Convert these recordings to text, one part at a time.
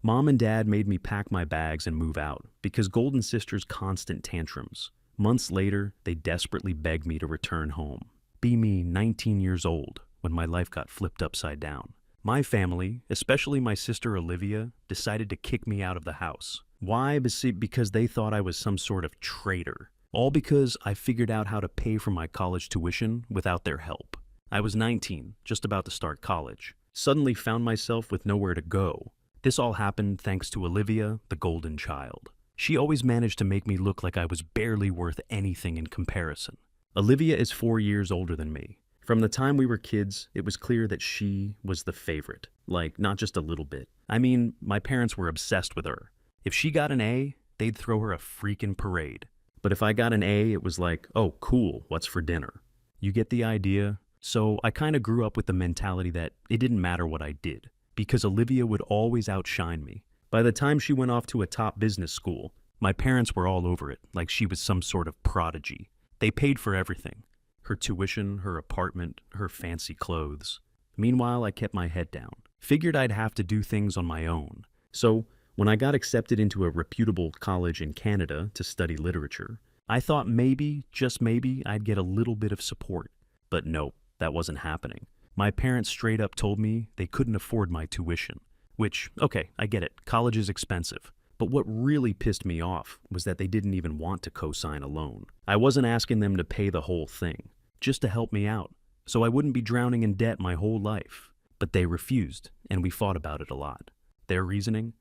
Mom and Dad made me pack my bags and move out because Golden Sister's constant tantrums. Months later, they desperately begged me to return home. Be me 19 years old when my life got flipped upside down. My family, especially my sister Olivia, decided to kick me out of the house. Why? Because they thought I was some sort of traitor. All because I figured out how to pay for my college tuition without their help. I was 19, just about to start college. Suddenly found myself with nowhere to go. This all happened thanks to Olivia, the golden child. She always managed to make me look like I was barely worth anything in comparison. Olivia is 4 years older than me. From the time we were kids, it was clear that she was the favorite. Like, not just a little bit. I mean, my parents were obsessed with her. If she got an A, they'd throw her a freaking parade. But if I got an A, it was like, oh, cool, what's for dinner? You get the idea? So I kind of grew up with the mentality that it didn't matter what I did, because Olivia would always outshine me. By the time she went off to a top business school, my parents were all over it, like she was some sort of prodigy. They paid for everything. Her tuition, her apartment, her fancy clothes. Meanwhile, I kept my head down. Figured I'd have to do things on my own. So, when I got accepted into a reputable college in Canada to study literature, I thought maybe, just maybe, I'd get a little bit of support. But nope, that wasn't happening. My parents straight up told me they couldn't afford my tuition. Which, okay, I get it, college is expensive. But what really pissed me off was that they didn't even want to co-sign a loan. I wasn't asking them to pay the whole thing, just to help me out, so I wouldn't be drowning in debt my whole life. But they refused, and we fought about it a lot. Their reasoning?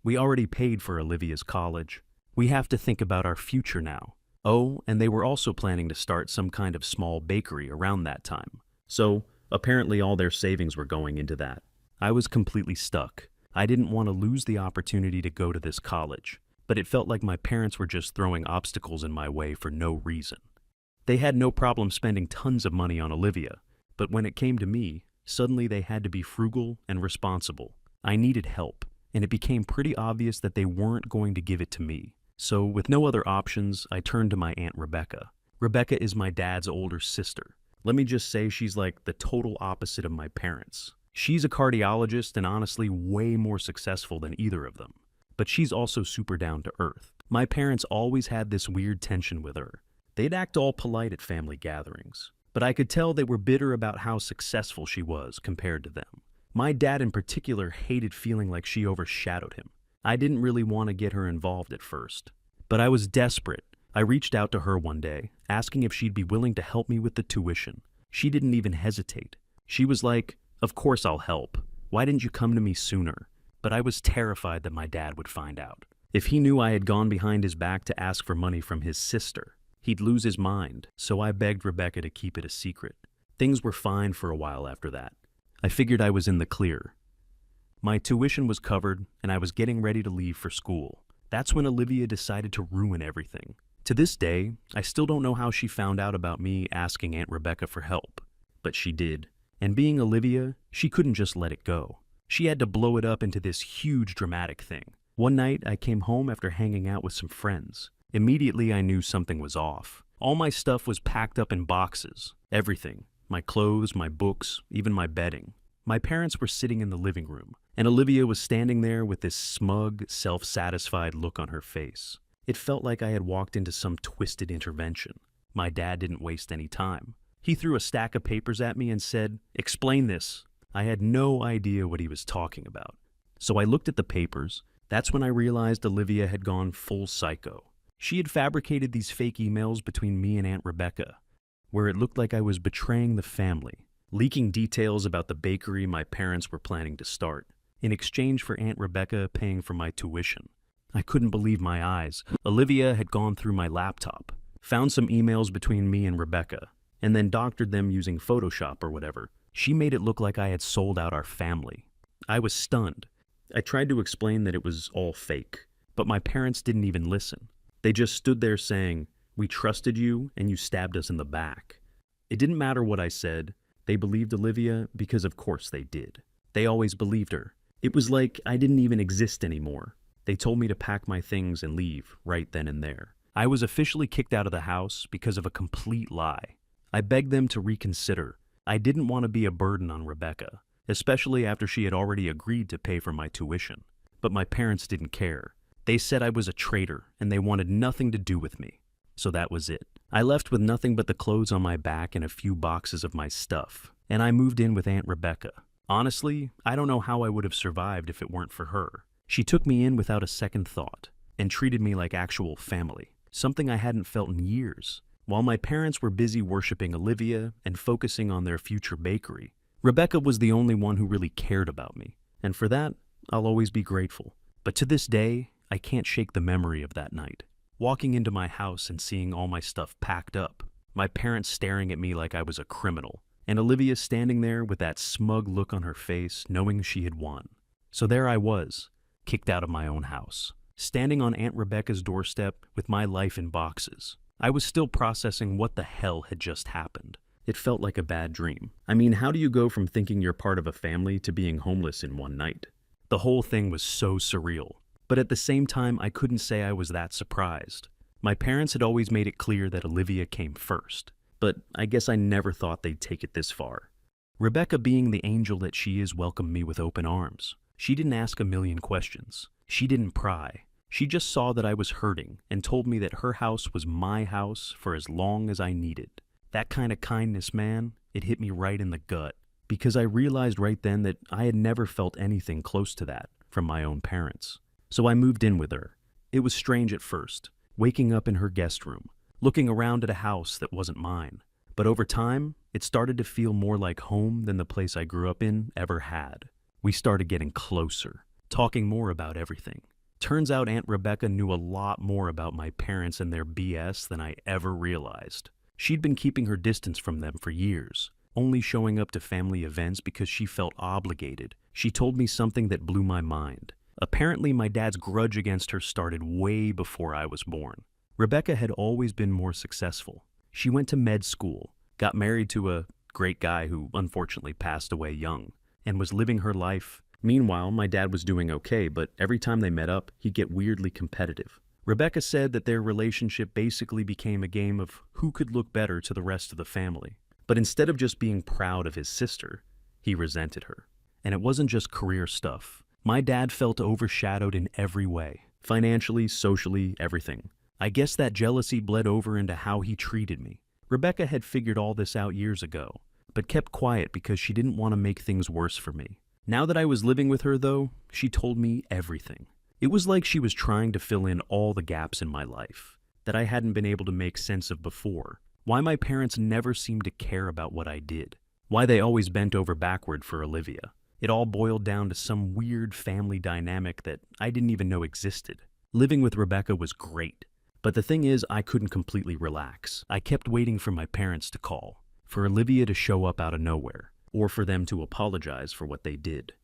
We already paid for Olivia's college. We have to think about our future now. Oh, and they were also planning to start some kind of small bakery around that time. So, apparently all their savings were going into that. I was completely stuck. I didn't want to lose the opportunity to go to this college, but it felt like my parents were just throwing obstacles in my way for no reason. They had no problem spending tons of money on Olivia, but when it came to me, suddenly they had to be frugal and responsible. I needed help, and it became pretty obvious that they weren't going to give it to me. So, with no other options, I turned to my Aunt Rebecca. Rebecca is my dad's older sister. Let me just say she's like the total opposite of my parents. She's a cardiologist and honestly way more successful than either of them. But she's also super down to earth. My parents always had this weird tension with her. They'd act all polite at family gatherings, but I could tell they were bitter about how successful she was compared to them. My dad in particular hated feeling like she overshadowed him. I didn't really want to get her involved at first, but I was desperate. I reached out to her one day, asking if she'd be willing to help me with the tuition. She didn't even hesitate. She was like, "Of course I'll help. Why didn't you come to me sooner?" But I was terrified that my dad would find out. If he knew I had gone behind his back to ask for money from his sister, he'd lose his mind, so I begged Rebecca to keep it a secret. Things were fine for a while after that. I figured I was in the clear. My tuition was covered, and I was getting ready to leave for school. That's when Olivia decided to ruin everything. To this day, I still don't know how she found out about me asking Aunt Rebecca for help, but she did. And being Olivia, she couldn't just let it go. She had to blow it up into this huge dramatic thing. One night, I came home after hanging out with some friends. Immediately, I knew something was off. All my stuff was packed up in boxes. Everything. My clothes, my books, even my bedding. My parents were sitting in the living room, and Olivia was standing there with this smug, self-satisfied look on her face. It felt like I had walked into some twisted intervention. My dad didn't waste any time. He threw a stack of papers at me and said, "Explain this." I had no idea what he was talking about. So I looked at the papers. That's when I realized Olivia had gone full psycho. She had fabricated these fake emails between me and Aunt Rebecca, where it looked like I was betraying the family, leaking details about the bakery my parents were planning to start, in exchange for Aunt Rebecca paying for my tuition. I couldn't believe my eyes. Olivia had gone through my laptop, found some emails between me and Rebecca, and then doctored them using Photoshop or whatever. She made it look like I had sold out our family. I was stunned. I tried to explain that it was all fake, but my parents didn't even listen. They just stood there saying, "We trusted you and you stabbed us in the back." It didn't matter what I said. They believed Olivia because of course they did. They always believed her. It was like I didn't even exist anymore. They told me to pack my things and leave right then and there. I was officially kicked out of the house because of a complete lie. I begged them to reconsider. I didn't want to be a burden on Rebecca, especially after she had already agreed to pay for my tuition. but my parents didn't care. They said I was a traitor and they wanted nothing to do with me. So that was it. I left with nothing but the clothes on my back and a few boxes of my stuff, and I moved in with Aunt Rebecca. Honestly, I don't know how I would have survived if it weren't for her. She took me in without a second thought and treated me like actual family, something I hadn't felt in years. While my parents were busy worshiping Olivia and focusing on their future bakery, Rebecca was the only one who really cared about me, and for that, I'll always be grateful. But to this day, I can't shake the memory of that night. Walking into my house and seeing all my stuff packed up, my parents staring at me like I was a criminal, and Olivia standing there with that smug look on her face, knowing she had won. So there I was, kicked out of my own house, standing on Aunt Rebecca's doorstep with my life in boxes. I was still processing what the hell had just happened. It felt like a bad dream. I mean, how do you go from thinking you're part of a family to being homeless in one night? The whole thing was so surreal. But at the same time, I couldn't say I was that surprised. My parents had always made it clear that Olivia came first, but I guess I never thought they'd take it this far. Rebecca, being the angel that she is, welcomed me with open arms. She didn't ask a million questions. She didn't pry. She just saw that I was hurting and told me that her house was my house for as long as I needed. That kind of kindness, man, it hit me right in the gut, because I realized right then that I had never felt anything close to that from my own parents. So I moved in with her. It was strange at first, waking up in her guest room, looking around at a house that wasn't mine. But over time, it started to feel more like home than the place I grew up in ever had. We started getting closer, talking more about everything. Turns out Aunt Rebecca knew a lot more about my parents and their BS than I ever realized. She'd been keeping her distance from them for years, only showing up to family events because she felt obligated. She told me something that blew my mind. Apparently, my dad's grudge against her started way before I was born. Rebecca had always been more successful. She went to med school, got married to a great guy who unfortunately passed away young, and was living her life. Meanwhile, my dad was doing okay, but every time they met up, he'd get weirdly competitive. Rebecca said that their relationship basically became a game of who could look better to the rest of the family. But instead of just being proud of his sister, he resented her. And it wasn't just career stuff. My dad felt overshadowed in every way, financially, socially, everything. I guess that jealousy bled over into how he treated me. Rebecca had figured all this out years ago, but kept quiet because she didn't want to make things worse for me. Now that I was living with her, though, she told me everything. It was like she was trying to fill in all the gaps in my life that I hadn't been able to make sense of before. Why my parents never seemed to care about what I did. Why they always bent over backward for Olivia. It all boiled down to some weird family dynamic that I didn't even know existed. Living with Rebecca was great, but the thing is, I couldn't completely relax. I kept waiting for my parents to call, for Olivia to show up out of nowhere, or for them to apologize for what they did.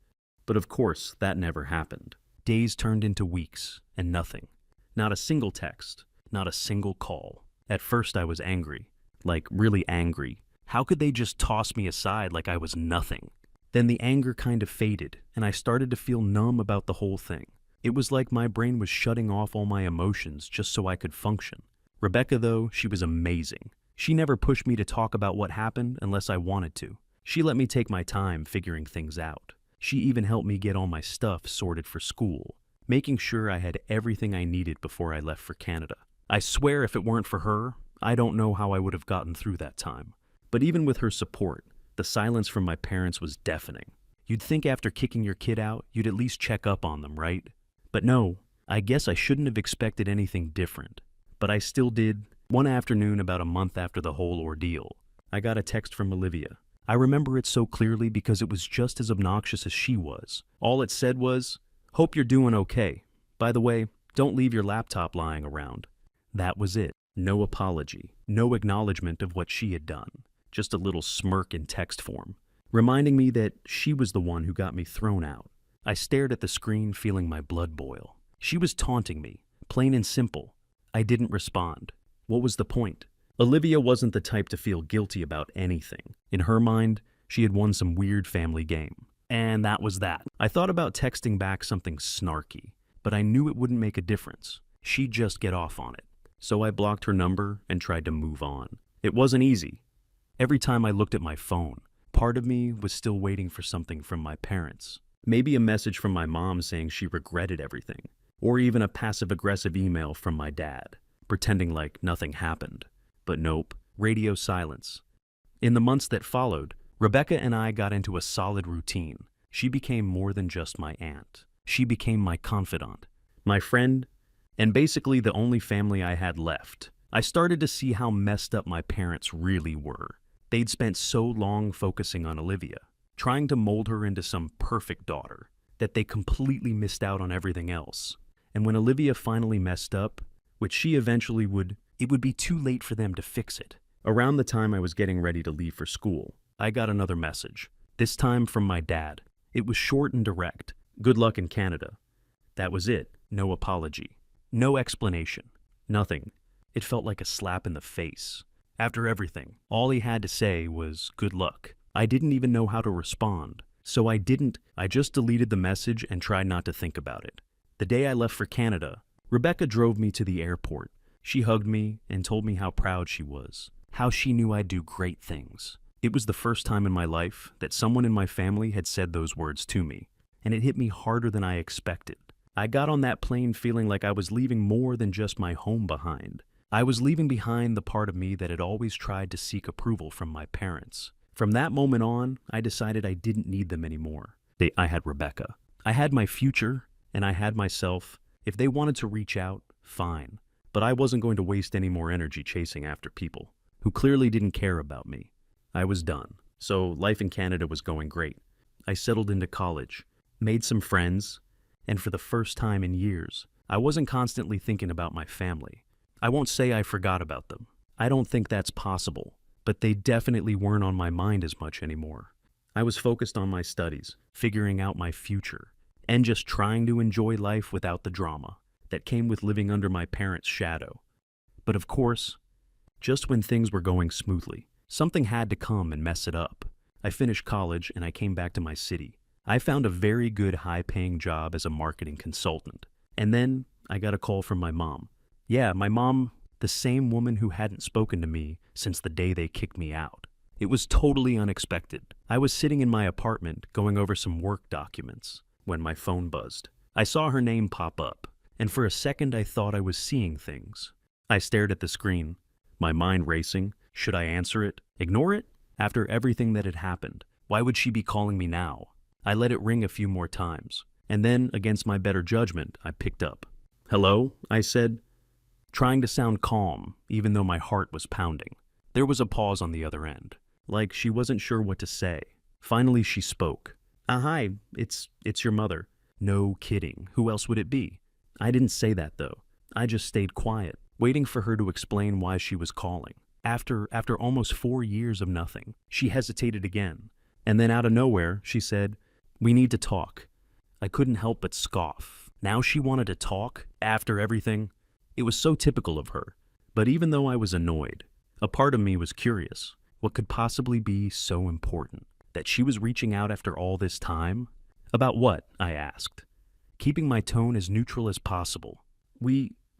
But of course, that never happened. Days turned into weeks, and nothing. Not a single text, not a single call. At first I was angry, like really angry. How could they just toss me aside like I was nothing? Then the anger kind of faded, and I started to feel numb about the whole thing. It was like my brain was shutting off all my emotions just so I could function. Rebecca, though, she was amazing. She never pushed me to talk about what happened unless I wanted to. She let me take my time figuring things out. She even helped me get all my stuff sorted for school, making sure I had everything I needed before I left for Canada. I swear if it weren't for her, I don't know how I would have gotten through that time. But even with her support, the silence from my parents was deafening. You'd think after kicking your kid out, you'd at least check up on them, right? But no, I guess I shouldn't have expected anything different. But I still did. One afternoon, about a month after the whole ordeal, I got a text from Olivia. I remember it so clearly because it was just as obnoxious as she was. All it said was, "Hope you're doing okay. By the way, don't leave your laptop lying around." That was it. No apology, no acknowledgement of what she had done. Just a little smirk in text form, reminding me that she was the one who got me thrown out. I stared at the screen, feeling my blood boil. She was taunting me, plain and simple. I didn't respond. What was the point? Olivia wasn't the type to feel guilty about anything. In her mind, she had won some weird family game. And that was that. I thought about texting back something snarky, but I knew it wouldn't make a difference. She'd just get off on it. So I blocked her number and tried to move on. It wasn't easy. Every time I looked at my phone, part of me was still waiting for something from my parents. Maybe a message from my mom saying she regretted everything, or even a passive-aggressive email from my dad, pretending like nothing happened. But nope, radio silence. In the months that followed, Rebecca and I got into a solid routine. She became more than just my aunt. She became my confidant, my friend, and basically the only family I had left. I started to see how messed up my parents really were. They'd spent so long focusing on Olivia, trying to mold her into some perfect daughter, that they completely missed out on everything else. And when Olivia finally messed up, which she eventually would, it would be too late for them to fix it. Around the time I was getting ready to leave for school, I got another message, this time from my dad. It was short and direct. Good luck in Canada. That was it. No apology. No explanation. Nothing. It felt like a slap in the face. After everything, all he had to say was good luck. I didn't even know how to respond. So I just deleted the message and tried not to think about it. The day I left for Canada, Rebecca drove me to the airport. She hugged me and told me how proud she was, how she knew I'd do great things. It was the first time in my life that someone in my family had said those words to me, and it hit me harder than I expected. I got on that plane feeling like I was leaving more than just my home behind. I was leaving behind the part of me that had always tried to seek approval from my parents. From that moment on, I decided I didn't need them anymore. I had Rebecca. I had my future, and I had myself. If they wanted to reach out, fine. But I wasn't going to waste any more energy chasing after people who clearly didn't care about me. I was done. So life in Canada was going great. I settled into college, made some friends, and for the first time in years, I wasn't constantly thinking about my family. I won't say I forgot about them. I don't think that's possible, but they definitely weren't on my mind as much anymore. I was focused on my studies, figuring out my future, and just trying to enjoy life without the drama that came with living under my parents' shadow. But of course, just when things were going smoothly, something had to come and mess it up. I finished college and I came back to my city. I found a very good high-paying job as a marketing consultant. And then I got a call from my mom. Yeah, my mom, the same woman who hadn't spoken to me since the day they kicked me out. It was totally unexpected. I was sitting in my apartment going over some work documents when my phone buzzed. I saw her name pop up, and for a second I thought I was seeing things. I stared at the screen, my mind racing. Should I answer it? Ignore it? After everything that had happened, why would she be calling me now? I let it ring a few more times, and then, against my better judgment, I picked up. Hello, I said, trying to sound calm, even though my heart was pounding. There was a pause on the other end, like she wasn't sure what to say. Finally, she spoke. Hi, it's your mother. No kidding, who else would it be? I didn't say that, though. I just stayed quiet, waiting for her to explain why she was calling. After almost 4 years of nothing, she hesitated again, and then out of nowhere, she said, "We need to talk." I couldn't help but scoff. Now she wanted to talk, after everything? It was so typical of her. But even though I was annoyed, a part of me was curious. What could possibly be so important? That she was reaching out after all this time? About what? I asked, keeping my tone as neutral as possible.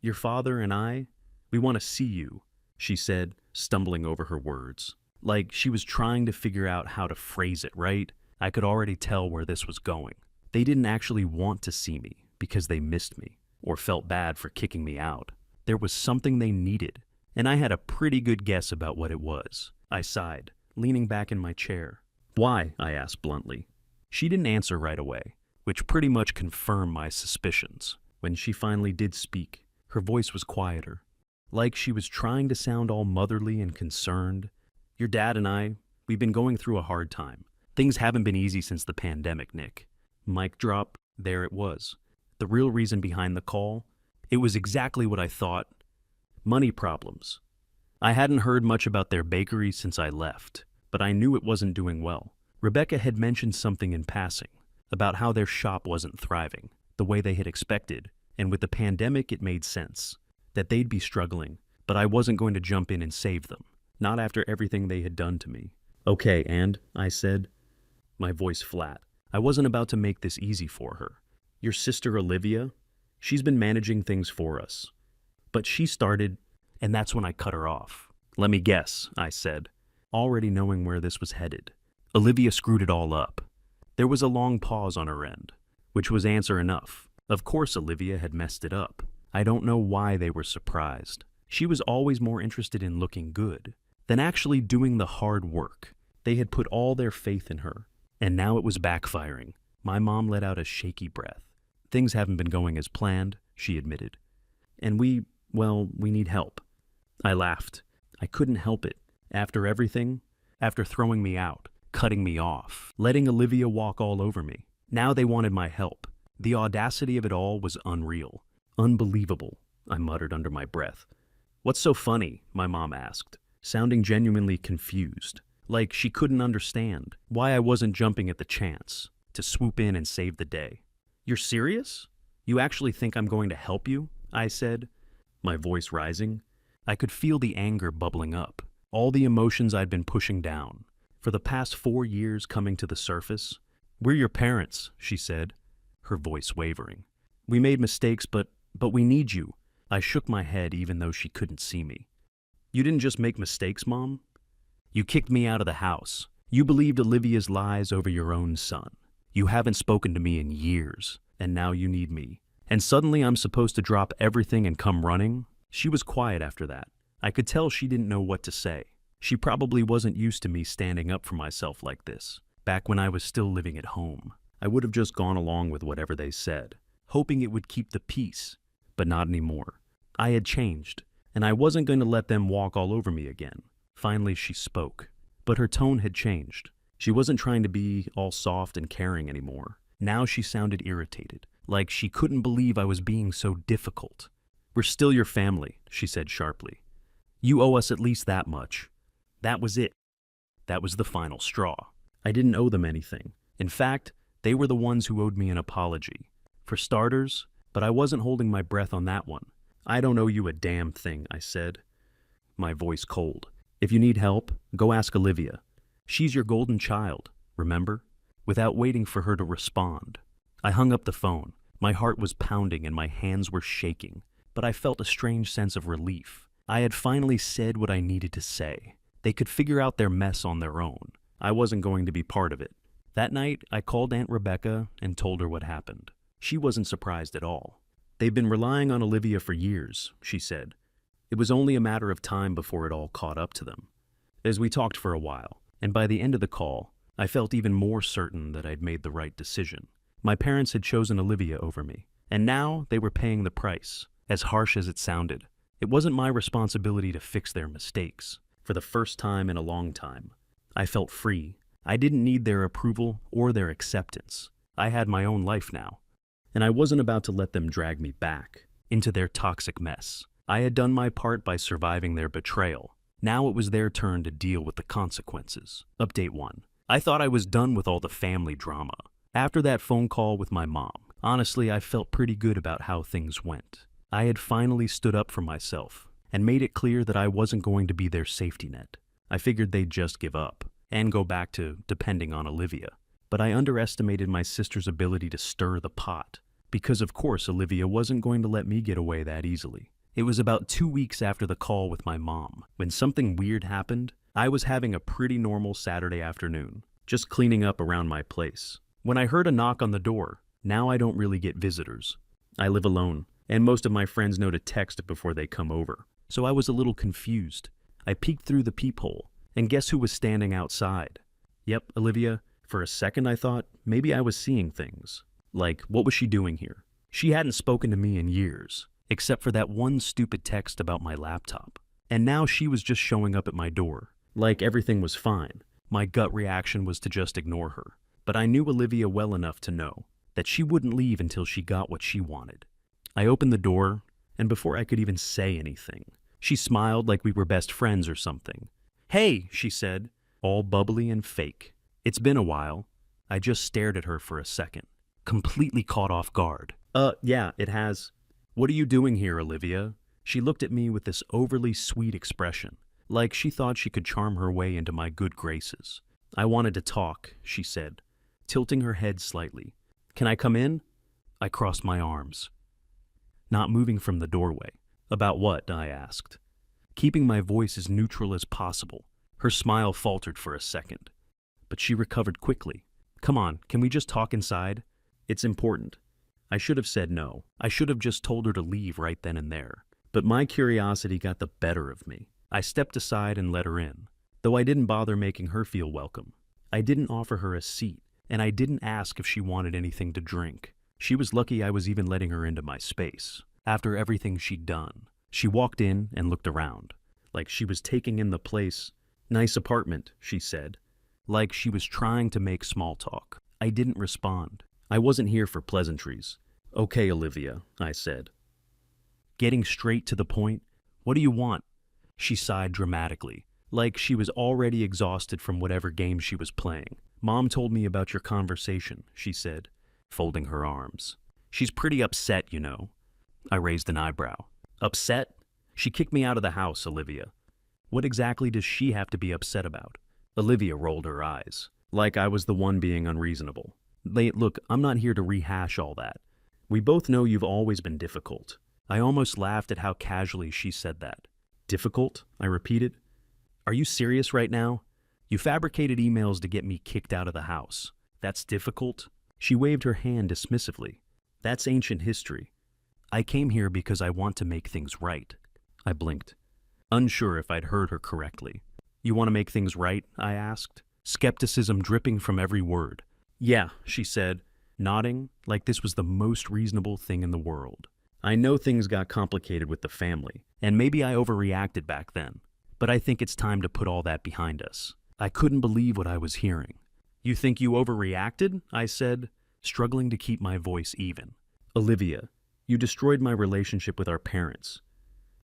Your father and I, we want to see you, she said, stumbling over her words. Like she was trying to figure out how to phrase it, right? I could already tell where this was going. They didn't actually want to see me because they missed me or felt bad for kicking me out. There was something they needed, and I had a pretty good guess about what it was. I sighed, leaning back in my chair. Why? I asked bluntly. She didn't answer right away, which pretty much confirmed my suspicions. When she finally did speak, her voice was quieter, like she was trying to sound all motherly and concerned. Your dad and I, we've been going through a hard time. Things haven't been easy since the pandemic, Nick. Mic drop, there it was. The real reason behind the call, it was exactly what I thought. Money problems. I hadn't heard much about their bakery since I left, but I knew it wasn't doing well. Rebecca had mentioned something in passing about how their shop wasn't thriving the way they had expected, and with the pandemic it made sense that they'd be struggling, but I wasn't going to jump in and save them, not after everything they had done to me. Okay, and, I said, my voice flat. I wasn't about to make this easy for her. Your sister Olivia, she's been managing things for us. But she started, and that's when I cut her off. Let me guess, I said, already knowing where this was headed. Olivia screwed it all up. There was a long pause on her end, which was answer enough. Of course Olivia had messed it up. I don't know why they were surprised. She was always more interested in looking good than actually doing the hard work. They had put all their faith in her, and now it was backfiring. My mom let out a shaky breath. Things haven't been going as planned, she admitted. And we need help. I laughed. I couldn't help it. After everything, after throwing me out, cutting me off, letting Olivia walk all over me. Now they wanted my help. The audacity of it all was unreal. Unbelievable, I muttered under my breath. What's so funny? My mom asked, sounding genuinely confused, like she couldn't understand why I wasn't jumping at the chance to swoop in and save the day. You're serious? You actually think I'm going to help you? I said, my voice rising. I could feel the anger bubbling up, all the emotions I'd been pushing down. For the past 4 years coming to the surface. We're your parents, she said, her voice wavering. We made mistakes, but we need you. I shook my head even though she couldn't see me. You didn't just make mistakes, Mom. You kicked me out of the house. You believed Olivia's lies over your own son. You haven't spoken to me in years, and now you need me. And suddenly I'm supposed to drop everything and come running? She was quiet after that. I could tell she didn't know what to say. She probably wasn't used to me standing up for myself like this. Back when I was still living at home, I would have just gone along with whatever they said, hoping it would keep the peace, but not anymore. I had changed, and I wasn't going to let them walk all over me again. Finally, she spoke, but her tone had changed. She wasn't trying to be all soft and caring anymore. Now she sounded irritated, like she couldn't believe I was being so difficult. We're still your family, she said sharply. You owe us at least that much. That was it. That was the final straw. I didn't owe them anything. In fact, they were the ones who owed me an apology. For starters, but I wasn't holding my breath on that one. I don't owe you a damn thing, I said, my voice cold. If you need help, go ask Olivia. She's your golden child, remember? Without waiting for her to respond. I hung up the phone. My heart was pounding and my hands were shaking, but I felt a strange sense of relief. I had finally said what I needed to say. They could figure out their mess on their own. I wasn't going to be part of it. That night, I called Aunt Rebecca and told her what happened. She wasn't surprised at all. They've been relying on Olivia for years, she said. It was only a matter of time before it all caught up to them. As we talked for a while, and by the end of the call, I felt even more certain that I'd made the right decision. My parents had chosen Olivia over me, and now they were paying the price, as harsh as it sounded. It wasn't my responsibility to fix their mistakes. For the first time in a long time, I felt free. I didn't need their approval or their acceptance. I had my own life now, and I wasn't about to let them drag me back into their toxic mess. I had done my part by surviving their betrayal. Now it was their turn to deal with the consequences. Update 1. I thought I was done with all the family drama. After that phone call with my mom, honestly, I felt pretty good about how things went. I had finally stood up for myself and made it clear that I wasn't going to be their safety net. I figured they'd just give up and go back to depending on Olivia. But I underestimated my sister's ability to stir the pot, because of course Olivia wasn't going to let me get away that easily. It was about 2 weeks after the call with my mom when something weird happened. I was having a pretty normal Saturday afternoon, just cleaning up around my place, when I heard a knock on the door. Now I don't really get visitors. I live alone, and most of my friends know to text before they come over. So I was a little confused. I peeked through the peephole, and guess who was standing outside? Yep, Olivia. For a second I thought maybe I was seeing things. Like, what was she doing here? She hadn't spoken to me in years, except for that one stupid text about my laptop. And now she was just showing up at my door, like everything was fine. My gut reaction was to just ignore her. But I knew Olivia well enough to know that she wouldn't leave until she got what she wanted. I opened the door, and before I could even say anything, she smiled like we were best friends or something. Hey, she said, all bubbly and fake. It's been a while. I just stared at her for a second, completely caught off guard. Yeah, it has. What are you doing here, Olivia? She looked at me with this overly sweet expression, like she thought she could charm her way into my good graces. I wanted to talk, she said, tilting her head slightly. Can I come in? I crossed my arms, not moving from the doorway. About what? I asked, keeping my voice as neutral as possible. Her smile faltered for a second, but she recovered quickly. Come on, can we just talk inside? It's important. I should have said no. I should have just told her to leave right then and there. But my curiosity got the better of me. I stepped aside and let her in, though I didn't bother making her feel welcome. I didn't offer her a seat, and I didn't ask if she wanted anything to drink. She was lucky I was even letting her into my space. After everything she'd done, she walked in and looked around, like she was taking in the place. "Nice apartment," she said, like she was trying to make small talk. I didn't respond. I wasn't here for pleasantries. "Okay, Olivia," I said. Getting straight to the point, "What do you want?" She sighed dramatically, like she was already exhausted from whatever game she was playing. "Mom told me about your conversation," she said, folding her arms. "She's pretty upset, you know." I raised an eyebrow. "Upset? She kicked me out of the house, Olivia. What exactly does she have to be upset about?" Olivia rolled her eyes, like I was the one being unreasonable. Look, I'm not here to rehash all that. We both know you've always been difficult." I almost laughed at how casually she said that. "Difficult?" I repeated. "Are you serious right now? You fabricated emails to get me kicked out of the house. That's difficult?" She waved her hand dismissively. "That's ancient history. I came here because I want to make things right." I blinked, unsure if I'd heard her correctly. "You want to make things right?" I asked, skepticism dripping from every word. "Yeah," she said, nodding like this was the most reasonable thing in the world. "I know things got complicated with the family, and maybe I overreacted back then, but I think it's time to put all that behind us." I couldn't believe what I was hearing. "You think you overreacted?" I said, struggling to keep my voice even. "Olivia, you destroyed my relationship with our parents.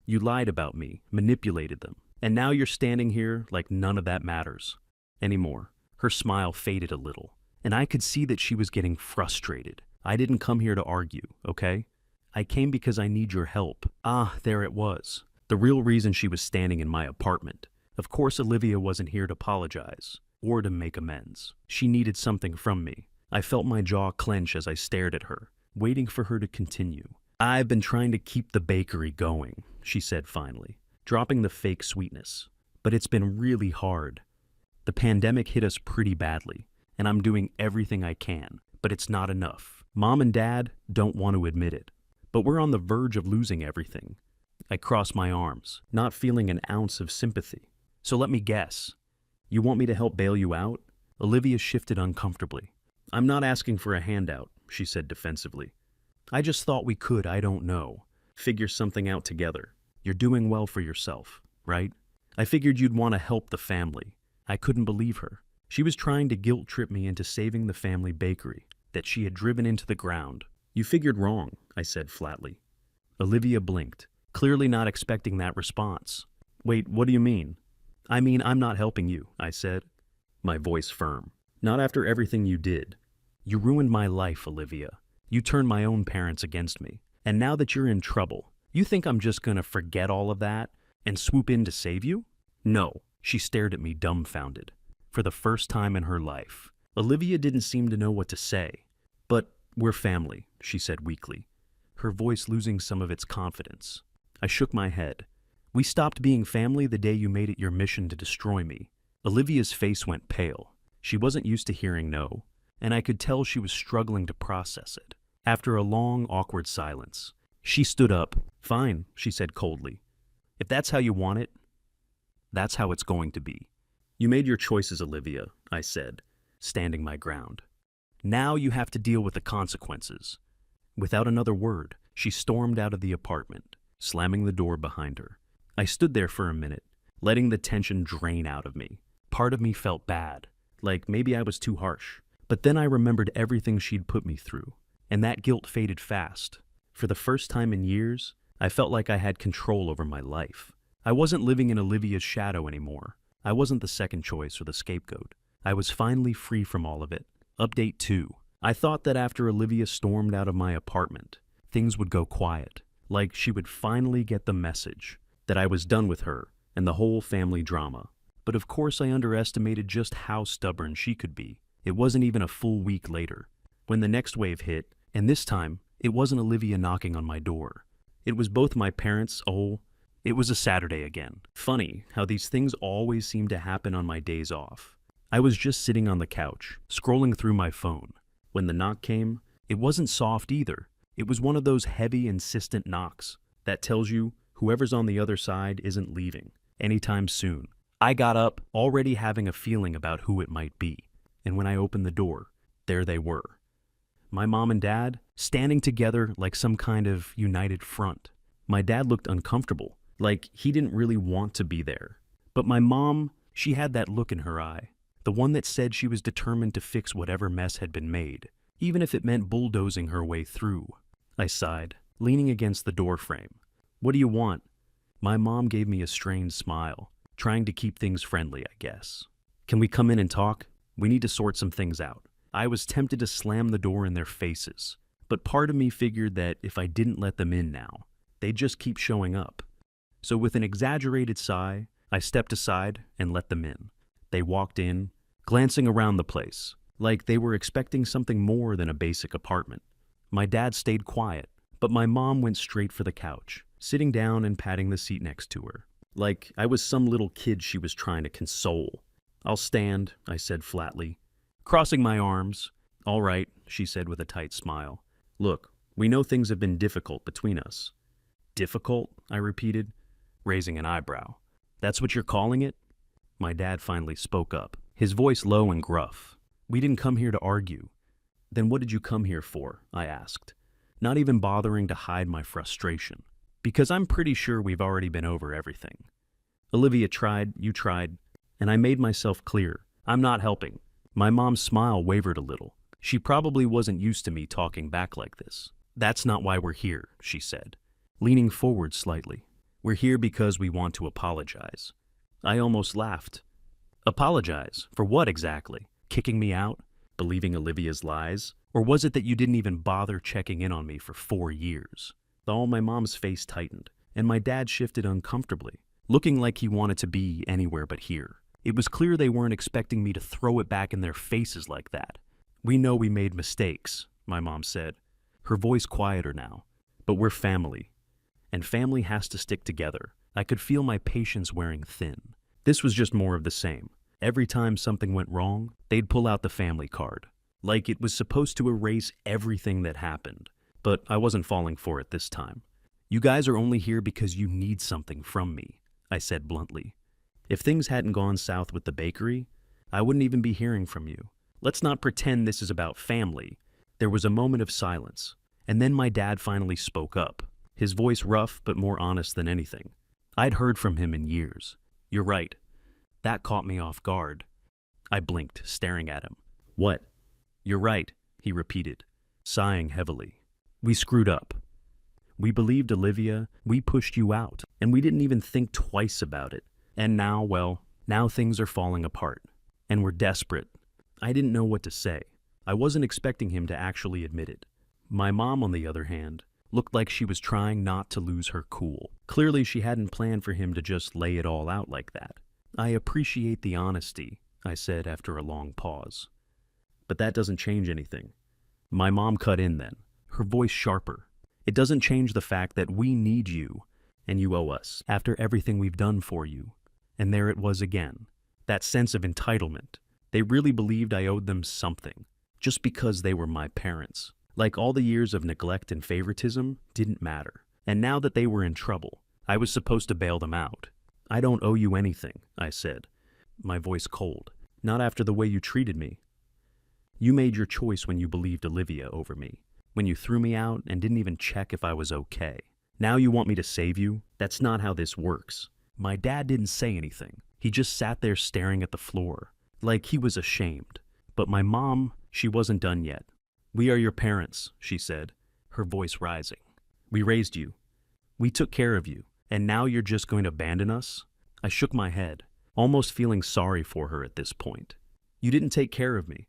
You lied about me, manipulated them, and now you're standing here like none of that matters anymore." Her smile faded a little, and I could see that she was getting frustrated. "I didn't come here to argue, okay? I came because I need your help." Ah, there it was. The real reason she was standing in my apartment. Of course, Olivia wasn't here to apologize or to make amends. She needed something from me. I felt my jaw clench as I stared at her, waiting for her to continue. "I've been trying to keep the bakery going," she said finally, dropping the fake sweetness. "But it's been really hard. The pandemic hit us pretty badly, and I'm doing everything I can, but it's not enough. Mom and Dad don't want to admit it, but we're on the verge of losing everything." I crossed my arms, not feeling an ounce of sympathy. "So let me guess. You want me to help bail you out?" Olivia shifted uncomfortably. "I'm not asking for a handout," she said defensively. "I just thought we could, I don't know, figure something out together. You're doing well for yourself, right? I figured you'd want to help the family." I couldn't believe her. She was trying to guilt-trip me into saving the family bakery that she had driven into the ground. "You figured wrong," I said flatly. Olivia blinked, clearly not expecting that response. "Wait, what do you mean?" "I mean, I'm not helping you," I said, my voice firm. "Not after everything you did. You ruined my life, Olivia. You turned my own parents against me. And now that you're in trouble, you think I'm just gonna forget all of that and swoop in to save you?" "No." She stared at me dumbfounded. For the first time in her life, Olivia didn't seem to know what to say. "But we're family," she said weakly, her voice losing some of its confidence. I shook my head. "We stopped being family the day you made it your mission to destroy me." Olivia's face went pale. She wasn't used to hearing no, and I could tell she was struggling to process it. After a long, awkward silence, she stood up. "Fine," she said coldly. "If that's how you want it, that's how it's going to be." "You made your choices, Olivia," I said, standing my ground. "Now you have to deal with the consequences." Without another word, she stormed out of the apartment, slamming the door behind her. I stood there for a minute, letting the tension drain out of me. Part of me felt bad, like maybe I was too harsh. But then I remembered everything she'd put me through, and that guilt faded fast. For the first time in years, I felt like I had control over my life. I wasn't living in Olivia's shadow anymore. I wasn't the second choice or the scapegoat. I was finally free from all of it. Update 2. I thought that after Olivia stormed out of my apartment, things would go quiet, like she would finally get the message that I was done with her and the whole family drama. But of course I underestimated just how stubborn she could be. It wasn't even a full week later, when the next wave hit, and this time, it wasn't Olivia knocking on my door. It was both my parents. It was a Saturday again. Funny how these things always seem to happen on my days off. I was just sitting on the couch, scrolling through my phone. When the knock came, it wasn't soft either. It was one of those heavy, insistent knocks that tells you whoever's on the other side isn't leaving anytime soon. I got up, already having a feeling about who it might be, and when I opened the door, there they were. My mom and dad, standing together like some kind of united front. My dad looked uncomfortable, like he didn't really want to be there. But my mom, she had that look in her eye, the one that said she was determined to fix whatever mess had been made, even if it meant bulldozing her way through. I sighed, leaning against the doorframe. What do you want? My mom gave me a strained smile, trying to keep things friendly, I guess. Can we come in and talk? We need to sort some things out. I was tempted to slam the door in their faces, but part of me figured that if I didn't let them in now, they'd just keep showing up. So with an exaggerated sigh, I stepped aside and let them in. They walked in, glancing around the place, like they were expecting something more than a basic apartment. My dad stayed quiet, but my mom went straight for the couch, sitting down and patting the seat next to her, like I was some little kid she was trying to console. I'll stand, I said flatly, crossing my arms. All right, she said with a tight smile. Look, we know things have been difficult between us. Difficult? I repeated, raising an eyebrow. That's what you're calling it? My dad finally spoke up, his voice low and gruff. We didn't come here to argue. Then what did you come here for? I asked, not even bothering to hide my frustration, because I'm pretty sure we've already been over everything. Olivia tried, you tried, and I made myself clear. I'm not helping. My mom's smile wavered a little. She probably wasn't used to me talking back like this. That's not why we're here, she said, leaning forward slightly. We're here because we want to apologize. I almost laughed. Apologize? For what exactly? Kicking me out? Believing Olivia's lies? Or was it that you didn't even bother checking in on me for 4 years? All my mom's face tightened, and my dad shifted uncomfortably, looking like he wanted to be anywhere but here. It was clear they weren't expecting me to throw it back in their faces like that. We know we made mistakes, my mom said, her voice quieter now. But we're family, and family has to stick together. I could feel my patience wearing thin. This was just more of the same. Every time something went wrong, they'd pull out the family card, like it was supposed to erase everything that happened. But I wasn't falling for it this time. You guys are only here because you need something from me, I said bluntly. If things hadn't gone south with the bakery, I wouldn't even be hearing from you. Let's not pretend this is about family. There was a moment of silence, and then my dad finally spoke up, his voice rough but more honest than anything. I'd heard from him in years. You're right. That caught me off guard. I blinked, staring at him. What? You're right, he repeated, sighing heavily. We screwed up. We believed Olivia, we pushed you out, and we didn't even think twice about it. And now, well, now things are falling apart. And we're desperate. I didn't know what to say. I wasn't expecting him to actually admit it. My mom, on the other hand, looked like she was trying not to lose her cool. Clearly, she hadn't planned for him to just lay it all out like that. I appreciate the honesty, I said after a long pause. But that doesn't change anything. My mom cut in then, her voice sharper. It doesn't change the fact that we need you, and you owe us, after everything we've done for you. And there it was again, that sense of entitlement. They really believed I owed them something, just because they were my parents. Like all the years of neglect and favoritism didn't matter. And now that they were in trouble, I was supposed to bail them out. I don't owe you anything, I said, my voice cold. Not after the way you treated me. You made your choice when you believed Olivia over me, when you threw me out and didn't even check if I was okay. Now you want me to save you? That's not how this works. My dad didn't say anything. He just sat there staring at the floor, like he was ashamed. But my mom, she wasn't done yet. We are your parents, she said, her voice rising. We raised you. We took care of you. And now you're just going to abandon us? I shook my head, almost feeling sorry for her at this point. You didn't take care of me.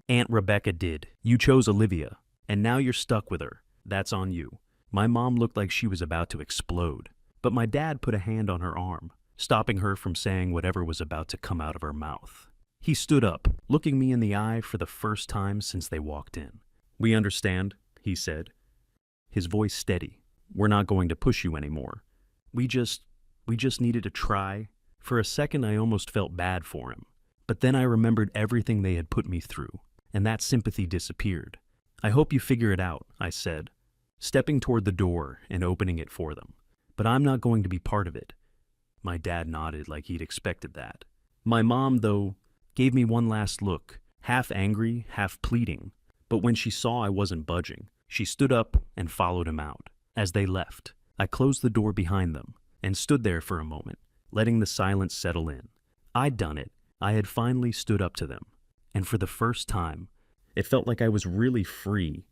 Aunt Rebecca did. You chose Olivia, and now you're stuck with her. That's on you. My mom looked like she was about to explode, but my dad put a hand on her arm, stopping her from saying whatever was about to come out of her mouth. He stood up, looking me in the eye for the first time since they walked in. We understand, he said, his voice steady. We're not going to push you anymore. We just needed to try. For a second, I almost felt bad for him. But then I remembered everything they had put me through, and that sympathy disappeared. "I hope you figure it out," I said, stepping toward the door and opening it for them. "But I'm not going to be part of it." My dad nodded like he'd expected that. My mom, though, gave me one last look, half angry, half pleading. But when she saw I wasn't budging, she stood up and followed him out. As they left, I closed the door behind them and stood there for a moment, letting the silence settle in. I'd done it. I had finally stood up to them. And for the first time, it felt like I was really free